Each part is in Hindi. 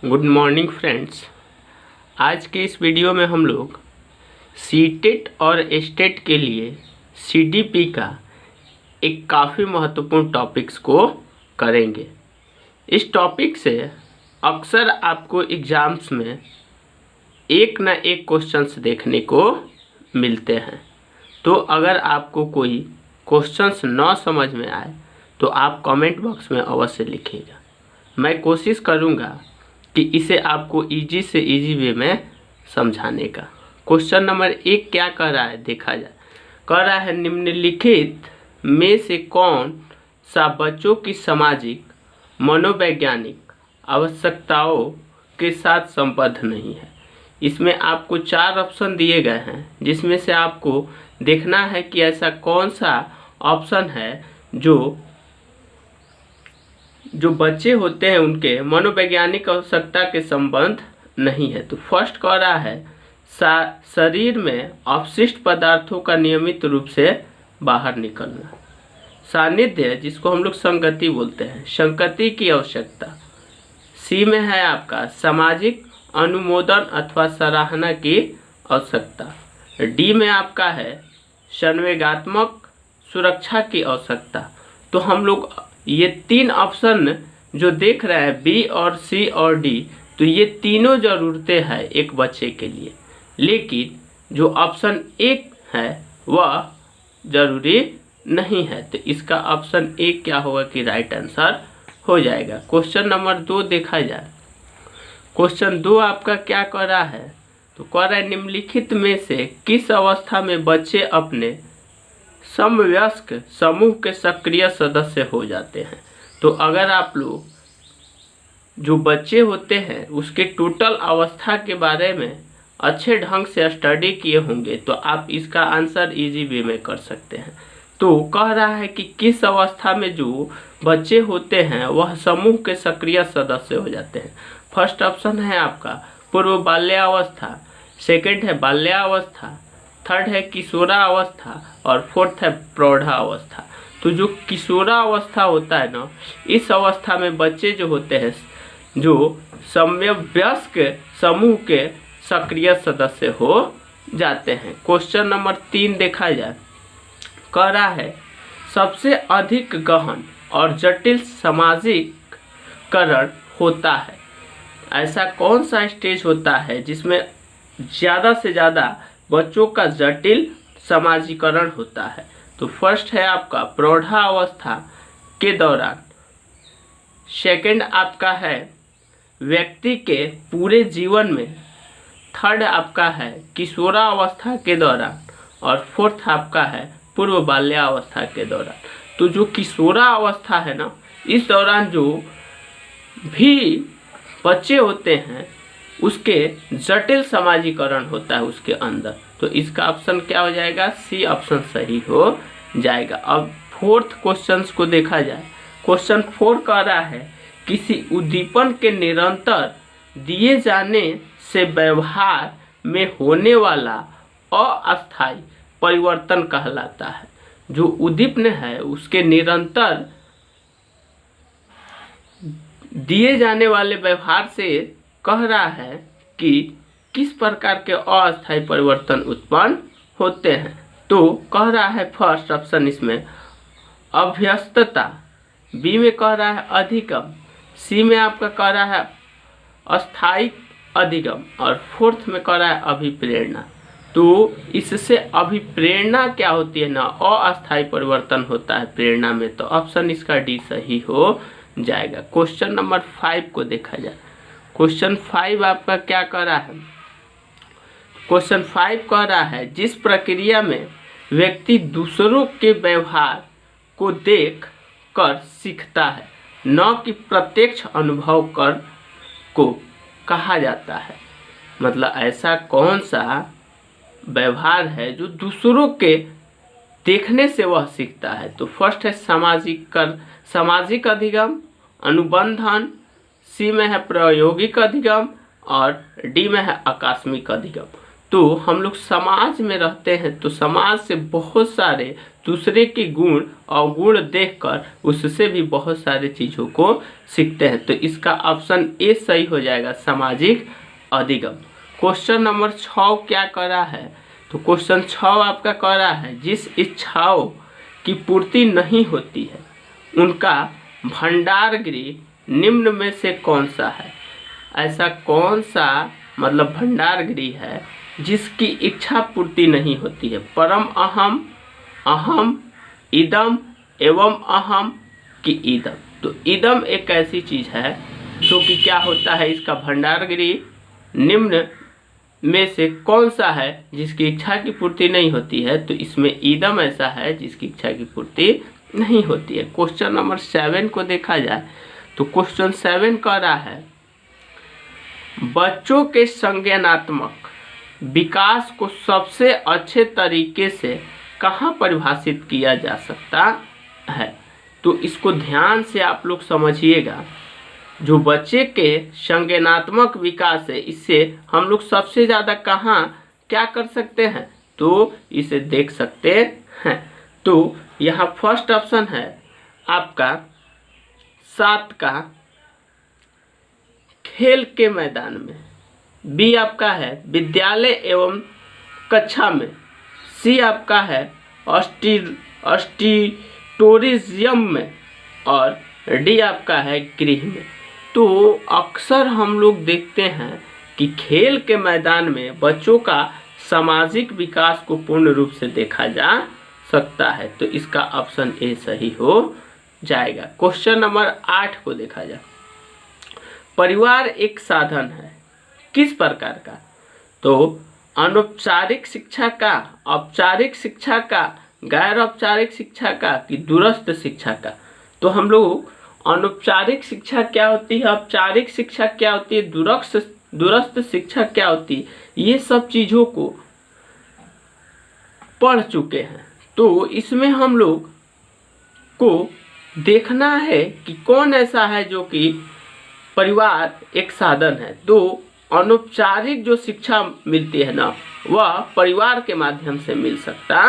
Good morning friends. आज के इस वीडियो में हम लोग सीटेट और स्टेट के लिए सीडीपी का एक काफ़ी महत्वपूर्ण टॉपिक्स को करेंगे। इस टॉपिक से अक्सर आपको एग्ज़ाम्स में एक ना एक क्वेश्चंस देखने को मिलते हैं। तो अगर आपको कोई क्वेश्चंस न समझ में आए तो आप कमेंट बॉक्स में अवश्य लिखिएगा। मैं कोशिश करूँगा कि इसे आपको इजी से इजी वे में समझाने का। क्वेश्चन नंबर 1 क्या कर रहा है देखा जाए। कह रहा है निम्नलिखित में से कौन सा बच्चों की सामाजिक मनोवैज्ञानिक आवश्यकताओं के साथ संबद्ध नहीं है। इसमें आपको 4 ऑप्शन दिए गए हैं जिसमें से आपको देखना है कि ऐसा कौन सा ऑप्शन है जो बच्चे होते हैं उनके मनोवैज्ञानिक आवश्यकता के संबंध नहीं है। तो फर्स्ट कह रहा है शरीर में अपशिष्ट पदार्थों का नियमित रूप से बाहर निकलना। सानिध्य जिसको हम लोग संगति बोलते हैं, संगति की आवश्यकता। सी में है आपका सामाजिक अनुमोदन अथवा सराहना की आवश्यकता। डी में आपका है संवेगात्मक सुरक्षा की आवश्यकता। तो हम लोग ये 3 ऑप्शन जो देख रहे हैं बी और सी और डी, तो ये तीनों ज़रूरतें हैं एक बच्चे के लिए, लेकिन जो ऑप्शन 1 है वह ज़रूरी नहीं है। तो इसका ऑप्शन 1 क्या होगा कि राइट आंसर हो जाएगा। क्वेश्चन नंबर 2 देखा जाए। क्वेश्चन 2 आपका क्या कर रहा है, तो कह रहा है निम्नलिखित में से किस अवस्था में बच्चे अपने समवयस्क समूह के सक्रिय सदस्य हो जाते हैं। तो अगर आप लोग जो बच्चे होते हैं उसके टोटल अवस्था के बारे में अच्छे ढंग से स्टडी किए होंगे तो आप इसका आंसर इजी वे में कर सकते हैं। तो कह रहा है कि किस अवस्था में जो बच्चे होते हैं वह समूह के सक्रिय सदस्य हो जाते हैं। फर्स्ट ऑप्शन है आपका पूर्व बाल्यावस्था, सेकंड है बाल्यावस्था, थर्ड है किशोरावस्था और फोर्थ है प्रौढ़ावस्था। तो जो किशोरावस्था होता है ना, इस अवस्था में बच्चे जो होते हैं जो समवयस्क समूह के सक्रिय सदस्य हो जाते हैं। क्वेश्चन नंबर 3 देखा जाए। कह रहा है सबसे अधिक गहन और जटिल सामाजिकरण होता है। ऐसा कौन सा स्टेज होता है जिसमें ज़्यादा से ज़्यादा बच्चों का जटिल समाजीकरण होता है। तो फर्स्ट है आपका प्रौढ़ावस्था के दौरान, सेकंड आपका है व्यक्ति के पूरे जीवन में, थर्ड आपका है किशोरावस्था के दौरान और फोर्थ आपका है पूर्व बाल्यावस्था के दौरान। तो जो किशोरावस्था है ना, इस दौरान जो भी बच्चे होते हैं उसके जटिल समाजीकरण होता है उसके अंदर। तो इसका ऑप्शन क्या हो जाएगा, सी ऑप्शन सही हो जाएगा। अब फोर्थ क्वेश्चन को देखा जाए। क्वेश्चन 4 कह रहा है किसी उद्दीपन के निरंतर दिए जाने से व्यवहार में होने वाला अस्थायी परिवर्तन कहलाता है। जो उद्दीपन है उसके निरंतर दिए जाने वाले व्यवहार से कह रहा है कि किस प्रकार के अस्थायी परिवर्तन उत्पन्न होते हैं। तो कह रहा है फर्स्ट ऑप्शन इसमें अभ्यस्तता, बी में कह रहा है अधिगम, सी में आपका कह रहा है अस्थायी अधिगम और फोर्थ में कह रहा है अभिप्रेरणा। तो इससे अभिप्रेरणा क्या होती है ना, अस्थायी परिवर्तन होता है प्रेरणा में। तो ऑप्शन इसका डी सही हो जाएगा। क्वेश्चन नंबर 5 को देखा जाए। क्वेश्चन 5 आपका क्या कर रहा है, क्वेश्चन 5 कह रहा है जिस प्रक्रिया में व्यक्ति दूसरों के व्यवहार को देख कर सीखता है न कि प्रत्यक्ष अनुभव कर को कहा जाता है। मतलब ऐसा कौन सा व्यवहार है जो दूसरों के देखने से वह सीखता है। तो फर्स्ट है सामाजिक अधिगम, अनुबंधन, सी में है प्रायोगिक अधिगम और डी में है आकस्मिक अधिगम। तो हम लोग समाज में रहते हैं तो समाज से बहुत सारे दूसरे की गुण और गुण देखकर उससे भी बहुत सारी चीज़ों को सीखते हैं। तो इसका ऑप्शन ए सही हो जाएगा, सामाजिक अधिगम। क्वेश्चन नंबर 6 क्या कर रहा है? तो क्वेश्चन 6 आपका कह रहा है, जिस इच्छाओं की पूर्ति नहीं होती है उनका भंडार गृह निम्न में से कौन सा है? ऐसा कौन सा मतलब भंडार गृह है जिसकी इच्छा पूर्ति नहीं होती है? परम अहम, अहम, इदम एवं अहम कि इदम। तो इदम एक ऐसी चीज है जो कि क्या होता है, इसका भंडार गृह निम्न में से कौन सा है जिसकी इच्छा की पूर्ति नहीं होती है? तो इसमें इदम ऐसा है जिसकी इच्छा की पूर्ति नहीं होती है। क्वेश्चन नंबर 7 को देखा जाए तो क्वेश्चन 7 कह रहा है, बच्चों के संज्ञानात्मक विकास को सबसे अच्छे तरीके से कहाँ परिभाषित किया जा सकता है? तो इसको ध्यान से आप लोग समझिएगा। जो बच्चे के संज्ञानात्मक विकास है, इससे हम लोग सबसे ज़्यादा कहाँ क्या कर सकते हैं? तो इसे देख सकते हैं। तो यहाँ फर्स्ट ऑप्शन है आपका 7 का खेल के मैदान में, बी आपका है विद्यालय एवं कक्षा में, सी आपका है ऑडिटोरियम में और डी आपका है गृह में। तो अक्सर हम लोग देखते हैं कि खेल के मैदान में बच्चों का सामाजिक विकास को पूर्ण रूप से देखा जा सकता है। तो इसका ऑप्शन ए सही हो जाएगा। क्वेश्चन नंबर 8 को देखा जाए, परिवार एक साधन है किस प्रकार का? तो अनौपचारिक शिक्षा का, औपचारिक शिक्षा का, गैर औपचारिक शिक्षा का कि दूरस्थ शिक्षा का? तो हम लोग अनौपचारिक शिक्षा क्या होती है, औपचारिक शिक्षा क्या होती है, दूरस्थ शिक्षा क्या होती है, ये सब चीज़ों को पढ़ चुके हैं। तो इसमें हम लोग को देखना है कि कौन ऐसा है जो कि परिवार एक साधन है। तो अनौपचारिक जो शिक्षा मिलती है ना, वह परिवार के माध्यम से मिल सकता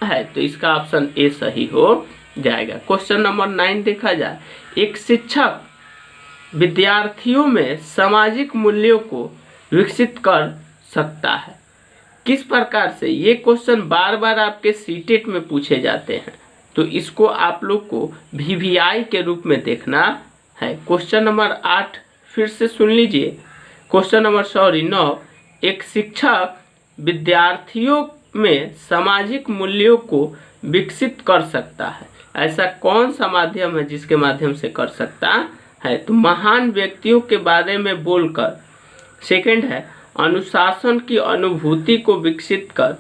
है। तो इसका ऑप्शन ए सही हो जाएगा। क्वेश्चन नंबर 9 देखा जाए, एक शिक्षक विद्यार्थियों में सामाजिक मूल्यों को विकसित कर सकता है किस प्रकार से? ये क्वेश्चन बार बार आपके सीटेट में पूछे जाते हैं। तो इसको आप लोग को वीवीआई के रूप में देखना है। क्वेश्चन नंबर 8 फिर से सुन लीजिए। क्वेश्चन नंबर 9, एक शिक्षक विद्यार्थियों में सामाजिक मूल्यों को विकसित कर सकता है। ऐसा कौन सा माध्यम है जिसके माध्यम से कर सकता है? तो महान व्यक्तियों के बारे में बोलकर, सेकंड है अनुशासन की अनुभूति को विकसित कर,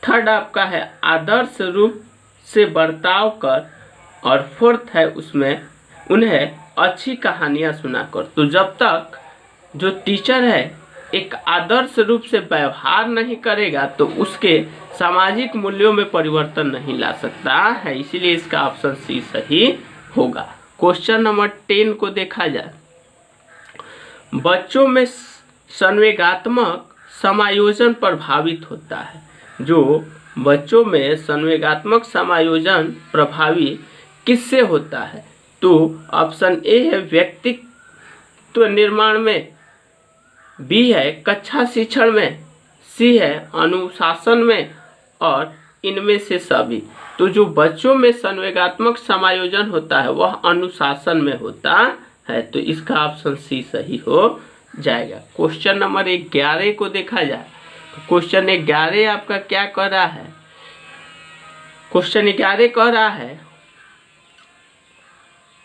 थर्ड आपका है आदर्श रूप से बर्ताव कर और फोर्थ है उसमें उन्हें अच्छी कहानियाँ सुनाकर। तो जब तक जो टीचर है एक आदर्श रूप से व्यवहार नहीं करेगा तो उसके सामाजिक मूल्यों में परिवर्तन नहीं ला सकता है। इसीलिए इसका ऑप्शन सी सही होगा। क्वेश्चन नंबर 10 को देखा जाए, बच्चों में संवेगात्मक समायोजन प्रभावित होता है। जो बच्चों में संवेगात्मक समायोजन प्रभावी किससे होता है? तो ऑप्शन ए है व्यक्तित्व निर्माण में, बी है कक्षा शिक्षण में, सी है अनुशासन में और इनमें से सभी। तो जो बच्चों में संवेगात्मक समायोजन होता है वह अनुशासन में होता है। तो इसका ऑप्शन सी सही हो जाएगा। क्वेश्चन नंबर 11 को देखा जाए तो क्वेश्चन 11 आपका क्या कह रहा है? क्वेश्चन 11 कह रहा है,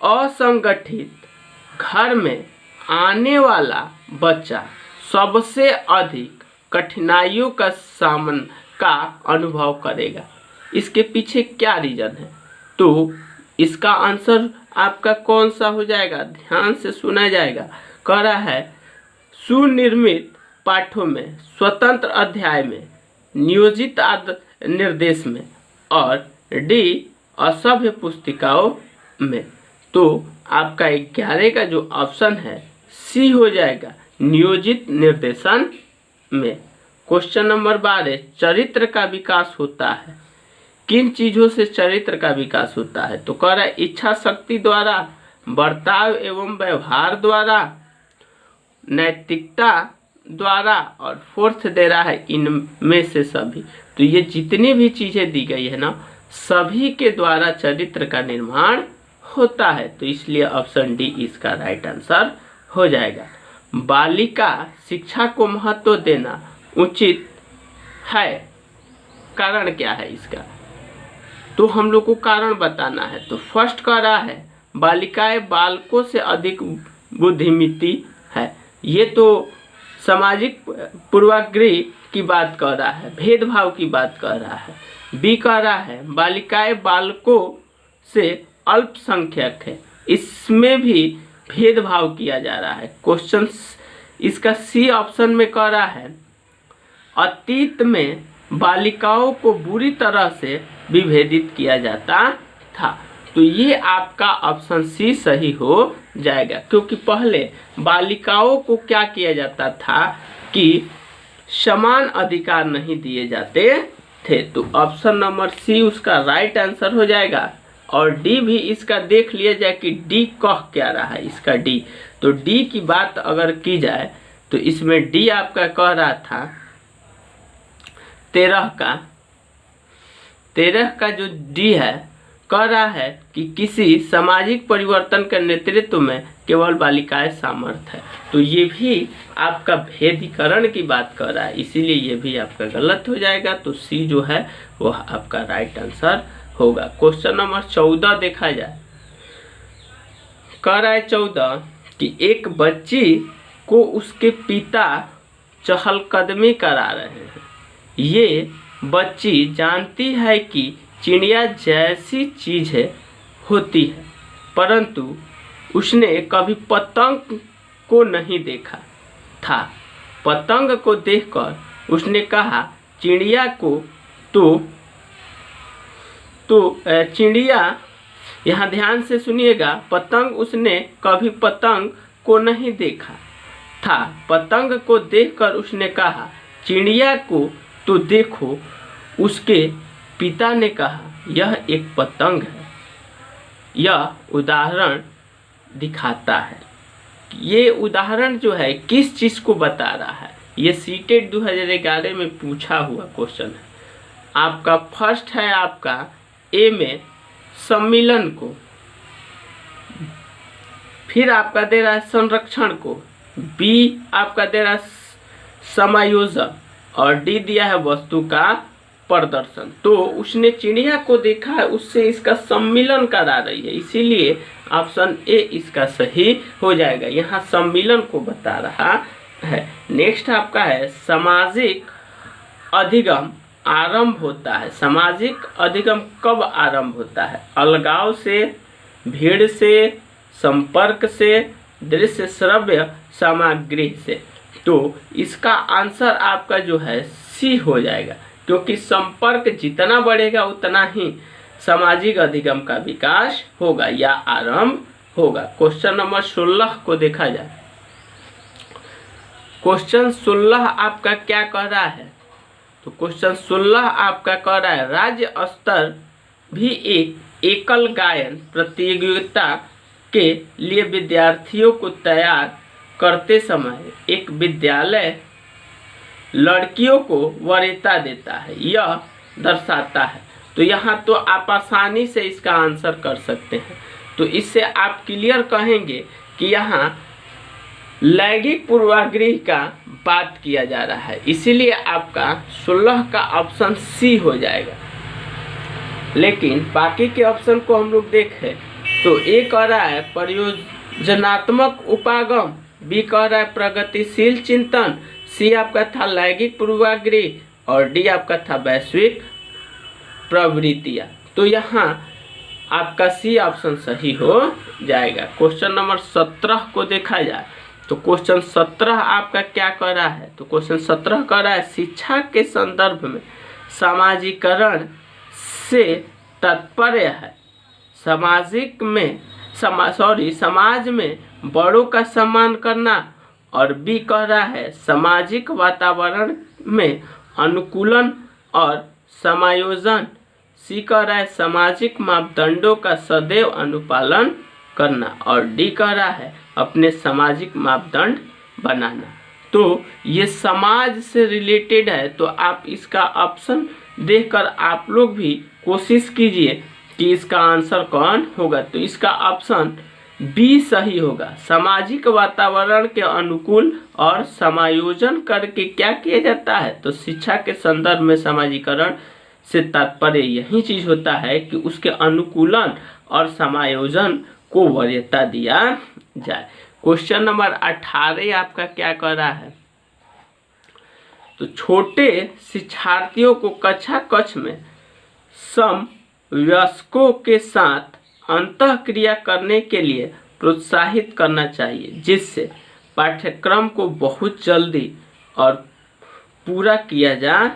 असंगठित घर में आने वाला बच्चा सबसे अधिक कठिनाइयों का सामना का अनुभव करेगा। इसके पीछे क्या रीजन है? तो इसका आंसर आपका कौन सा हो जाएगा? ध्यान से सुना जाएगा। कह रहा है सुनिर्मित पाठों में, स्वतंत्र अध्याय में, नियोजित निर्देश में और डी असभ्य पुस्तिकाओं में। तो आपका 11 का जो ऑप्शन है सी हो जाएगा, नियोजित निर्देशन में। क्वेश्चन नंबर 12, चरित्र का विकास होता है किन चीज़ों से चरित्र का विकास होता है? तो कह रहा है इच्छा शक्ति द्वारा, बर्ताव एवं व्यवहार द्वारा, नैतिकता द्वारा, और फोर्थ दे रहा है इनमें से सभी। तो ये जितनी भी चीज़ें दी गई है ना, सभी के द्वारा चरित्र का निर्माण होता है। तो इसलिए ऑप्शन डी इसका राइट आंसर हो जाएगा। बालिका शिक्षा को महत्व देना उचित है, कारण क्या है इसका? तो हम लोग को कारण बताना है। तो फर्स्ट कह रहा है बालिकाएं बालकों से अधिक बुद्धिमती है। ये तो सामाजिक पूर्वाग्रह की बात कर रहा है, भेदभाव की बात कर रहा है। बी कह रहा है बालिकाएं बालकों से अल्पसंख्यक है, इसमें भी भेदभाव किया जा रहा है। क्वेश्चन इसका सी ऑप्शन में कह रहा है अतीत में बालिकाओं को बुरी तरह से विभेदित किया जाता था। तो ये आपका ऑप्शन सी सही हो जाएगा, क्योंकि पहले बालिकाओं को क्या किया जाता था कि समान अधिकार नहीं दिए जाते थे। तो ऑप्शन नंबर सी उसका राइट आंसर हो जाएगा। और डी भी इसका देख लिया जाए कि डी कह क्या रहा है इसका डी। तो डी की बात अगर की जाए तो इसमें डी आपका कह रहा था 13 का जो डी है कह रहा है कि किसी सामाजिक परिवर्तन के नेतृत्व में केवल बालिकाएं सामर्थ्य है। तो ये भी आपका भेदीकरण की बात कर रहा है, इसीलिए ये भी आपका गलत हो जाएगा। तो सी जो है वह आपका राइट आंसर होगा। क्वेश्चन नंबर 14 देखा जाए, कह रहा है 14 कि एक बच्ची को उसके पिता चहलकदमी करा रहे हैं। ये बच्ची जानती है कि चिड़िया जैसी चीज़ें होती है, परंतु उसने कभी पतंग को नहीं देखा था। पतंग को देखकर उसने कहा चिड़िया को तो चिड़िया, यहाँ ध्यान से सुनिएगा, पतंग उसने कभी पतंग को नहीं देखा था। पतंग को देखकर उसने कहा चिड़िया को तो देखो। उसके पिता ने कहा यह एक पतंग है। यह उदाहरण दिखाता है, ये उदाहरण जो है किस चीज़ को बता रहा है? ये सीटेट 2011 में पूछा हुआ क्वेश्चन है। आपका फर्स्ट है आपका ए में सम्मिलन को, फिर आपका दे रहा है संरक्षण को, बी आपका दे रहा है समायोजन, और डी दिया है वस्तु का प्रदर्शन। तो उसने चिड़िया को देखा है, उससे इसका सम्मिलन करा रही है, इसीलिए ऑप्शन ए इसका सही हो जाएगा। यहाँ सम्मिलन को बता रहा है। नेक्स्ट आपका है सामाजिक अधिगम आरंभ होता है। सामाजिक अधिगम कब आरंभ होता है? अलगाव से, भीड़ से, संपर्क से, दृश्य श्रव्य सामग्री से। तो इसका आंसर आपका जो है सी हो जाएगा, क्योंकि संपर्क जितना बढ़ेगा उतना ही सामाजिक अधिगम का विकास होगा या आरंभ होगा। क्वेश्चन नंबर 16 को देखा जाए। क्वेश्चन 16 आपका क्या कह रहा है? तो क्वेश्चन 16 आपका कह रहा है राज्य स्तर भी एक एकल गायन प्रतियोगिता के लिए विद्यार्थियों को तैयार करते समय एक विद्यालय लड़कियों को वरीयता देता है, यह दर्शाता है। तो यहाँ तो आप आसानी से इसका आंसर कर सकते हैं। तो इससे आप क्लियर कहेंगे कि यहाँ लैंगिक पूर्वाग्रह का बात किया जा रहा है, इसीलिए आपका 16 का ऑप्शन सी हो जाएगा। लेकिन बाकी के ऑप्शन को हम लोग देखें तो ए कह रहा है परियोजनात्मक उपागम, बी कह रहा है प्रगतिशील चिंतन, सी आपका था लैंगिक पूर्वाग्रह और डी आपका था वैश्विक प्रवृत्तियाँ। तो यहाँ आपका सी ऑप्शन सही हो जाएगा। क्वेश्चन नंबर 17 को देखा जाए तो क्वेश्चन 17 आपका क्या कह रहा है? तो क्वेश्चन 17 कह रहा है शिक्षा के संदर्भ में सामाजिकरण से तात्पर्य है समाज में बड़ों का सम्मान करना, और बी कह रहा है सामाजिक वातावरण में अनुकूलन और समायोजन सी कह रहा है सामाजिक मापदंडों का सदैव अनुपालन करना, और डी कह रहा है अपने सामाजिक मापदंड बनाना। तो ये समाज से रिलेटेड है, तो आप इसका ऑप्शन देखकर आप लोग भी कोशिश कीजिए कि इसका आंसर कौन होगा। तो इसका ऑप्शन बी सही होगा। सामाजिक वातावरण के अनुकूल और समायोजन करके क्या किया जाता है, तो शिक्षा के संदर्भ में समाजीकरण से तात्पर्य यही चीज होता है कि उसके अनुकूलन और समायोजन को वरीयता दिया जाए। क्वेश्चन नंबर 18 आपका क्या कर रहा है, तो छोटे शिक्षार्थियों को कक्षा कक्ष में समवयस्कों के साथ अंतःक्रिया करने के लिए प्रोत्साहित करना चाहिए, जिससे पाठ्यक्रम को बहुत जल्दी और पूरा किया जा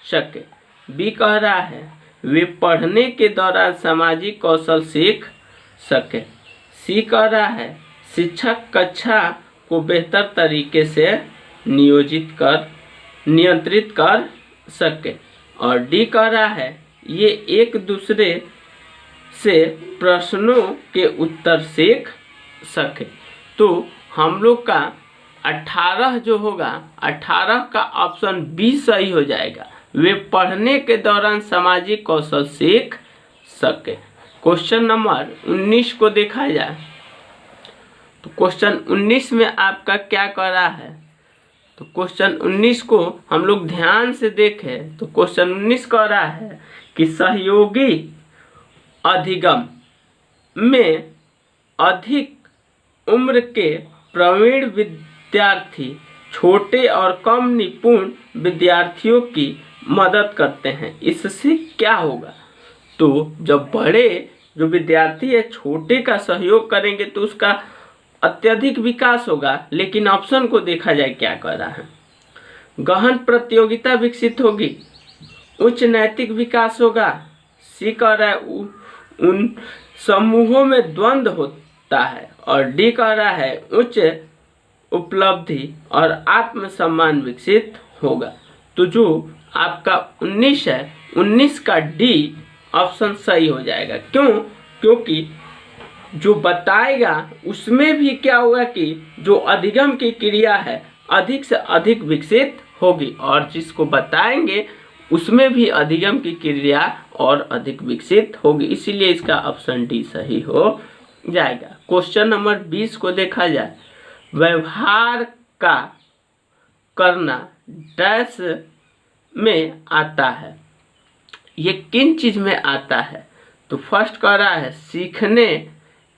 सके। बी कह रहा है वे पढ़ने के दौरान सामाजिक कौशल सीख सके। सी कह रहा है शिक्षक कक्षा को बेहतर तरीके से नियंत्रित कर सके, और डी कह रहा है ये एक दूसरे से प्रश्नों के उत्तर सीख सके। तो हम लोग का 18 जो होगा, 18 का ऑप्शन बी सही हो जाएगा। वे पढ़ने के दौरान सामाजिक कौशल सीख सके। क्वेश्चन नंबर 19 को देखा जाए, तो क्वेश्चन 19 में आपका क्या कर रहा है, तो क्वेश्चन 19 को हम लोग ध्यान से देखें तो क्वेश्चन 19 कह रहा है कि सहयोगी अधिगम में अधिक उम्र के प्रवीण विद्यार्थी छोटे और कम निपुण विद्यार्थियों की मदद करते हैं। इससे क्या होगा, तो जब बड़े जो विद्यार्थी है छोटे का सहयोग करेंगे तो उसका अत्यधिक विकास होगा। लेकिन ऑप्शन को देखा जाए क्या कह रहा है, गहन प्रतियोगिता विकसित होगी, उच्च नैतिक विकास होगा। सी कह रहा है उन समूहों में द्वंद्व होता है, और डी कह रहा है उच्च उपलब्धि और आत्मसम्मान विकसित होगा। तो जो आपका 19 है, 19 का डी ऑप्शन सही हो जाएगा। क्योंकि जो बताएगा उसमें भी क्या होगा कि जो अधिगम की क्रिया है अधिक से अधिक विकसित होगी, और जिसको बताएंगे उसमें भी अधिगम की क्रिया और अधिक विकसित होगी। इसीलिए इसका ऑप्शन डी सही हो जाएगा। क्वेश्चन नंबर 20 को देखा जाए, व्यवहार का करना डैश में आता है, ये किन चीज में आता है, तो फर्स्ट कह रहा है सीखने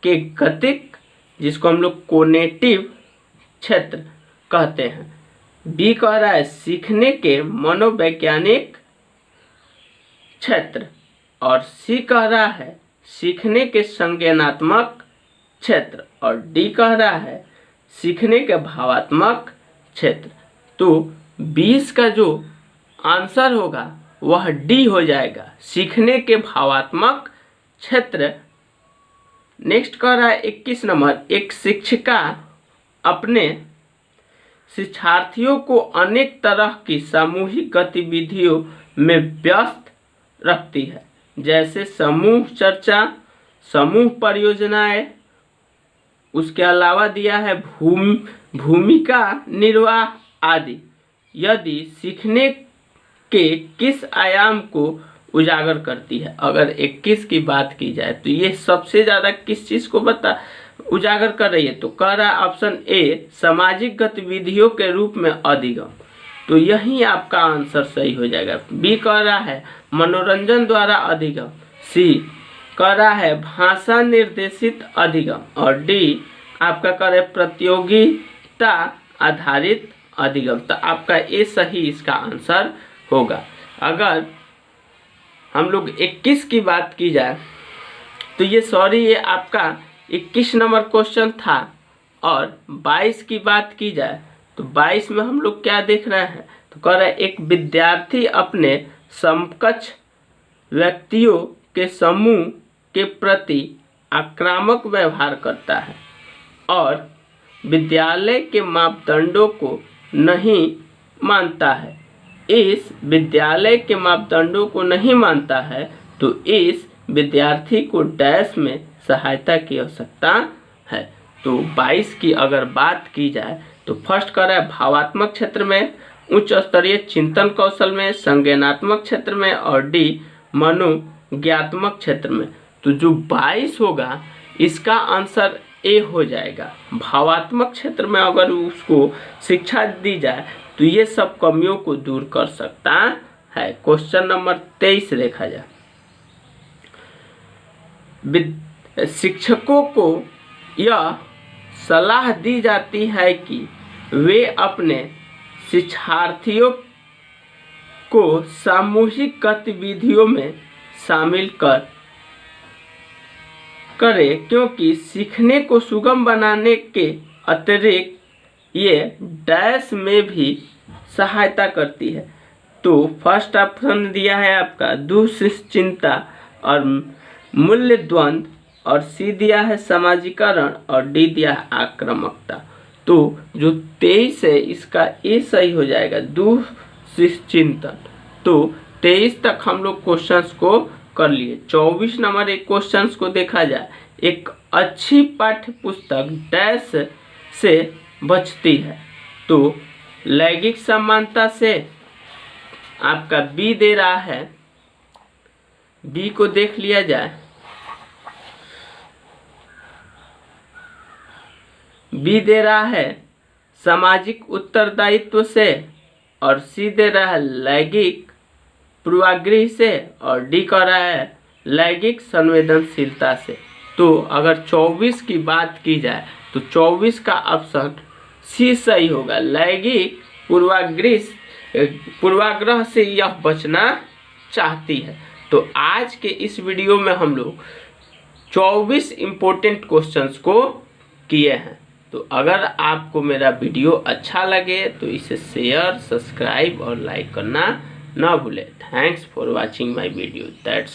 के गतिक, जिसको हम लोग कोग्निटिव क्षेत्र कहते हैं। बी कह रहा है सीखने के मनोवैज्ञानिक क्षेत्र, और सी कह रहा है सीखने के संज्ञानात्मक क्षेत्र, और डी कह रहा है सीखने के भावात्मक क्षेत्र। तो 20 का जो आंसर होगा वह डी हो जाएगा, सीखने के भावात्मक क्षेत्र। नेक्स्ट कह रहा है 21 नंबर, एक शिक्षिका अपने शिक्षार्थियों को अनेक तरह की सामूहिक गतिविधियों में व्यस्त रखती है, जैसे समूह चर्चा, समूह परियोजनाएं। उसके अलावा दिया है भूमिका निर्वाह आदि। यदि सीखने के किस आयाम को उजागर करती है, अगर 21 की बात की जाए तो ये सबसे ज़्यादा किस चीज़ को उजागर कर रही है, तो कह रहा है ऑप्शन ए सामाजिक गतिविधियों के रूप में अधिगम। तो यही आपका आंसर सही हो जाएगा। बी कह रहा है मनोरंजन द्वारा अधिगम, सी कह रहा है भाषा निर्देशित अधिगम, और डी आपका कह रहा है प्रतियोगिता आधारित अधिगम। तो आपका ए सही इसका आंसर होगा। अगर हम लोग 21 की बात की जाए तो ये आपका 21 नंबर क्वेश्चन था, और 22 की बात की जाए तो 22 में हम लोग क्या देख रहे हैं, तो कह रहे हैं एक विद्यार्थी अपने समकक्ष व्यक्तियों के समूह के प्रति आक्रामक व्यवहार करता है और विद्यालय के मापदंडों को नहीं मानता है। इस विद्यालय के मापदंडों को नहीं मानता है तो इस विद्यार्थी को डैश में सहायता की आवश्यकता है। तो 22 की अगर बात की जाए तो फर्स्ट कर रहा है भावात्मक क्षेत्र में, उच्च स्तरीय चिंतन कौशल में, संज्ञानात्मक क्षेत्र में और डी मनोज्ञात्मक क्षेत्र में। तो जो 22 होगा इसका आंसर ए हो जाएगा। भावात्मक क्षेत्र में अगर उसको शिक्षा दी जाए तो ये सब कमियों को दूर कर सकता है। क्वेश्चन नंबर 23 देखा जाए, शिक्षकों को यह सलाह दी जाती है कि वे अपने शिक्षार्थियों को सामूहिक गतिविधियों में शामिल करें क्योंकि सीखने को सुगम बनाने के अतिरिक्त ये डैश में भी सहायता करती है। तो फर्स्ट ऑप्शन दिया है आपका दुश्चिंता और मूल्य द्वंद, और सी दिया है समाजीकरण और डी दिया है आक्रामकता। तो जो 23 है इसका ए सही हो जाएगा, दुश्चिंतन। तो 23 तक हम लोग क्वेश्चंस को कर लिए। 24 नंबर एक क्वेश्चंस को देखा जाए, एक अच्छी पाठ्य पुस्तक डैश से बचती है। तो लैंगिक समानता से आपका बी दे रहा है, बी को देख लिया जाए। बी दे रहा है सामाजिक उत्तरदायित्व से और सी दे रहा है लैंगिक पूर्वाग्रह से और डी कह रहा है लैंगिक संवेदनशीलता से। तो अगर 24 की बात की जाए तो 24 का ऑप्शन सी सही होगा, लैंगिक पूर्वाग्रह से यह बचना चाहती है। तो आज के इस वीडियो में हम लोग 24 इम्पोर्टेंट क्वेश्चंस को किए हैं। तो अगर आपको मेरा वीडियो अच्छा लगे तो इसे शेयर, सब्सक्राइब और लाइक करना ना भूलें। Thanks for watching my video. That's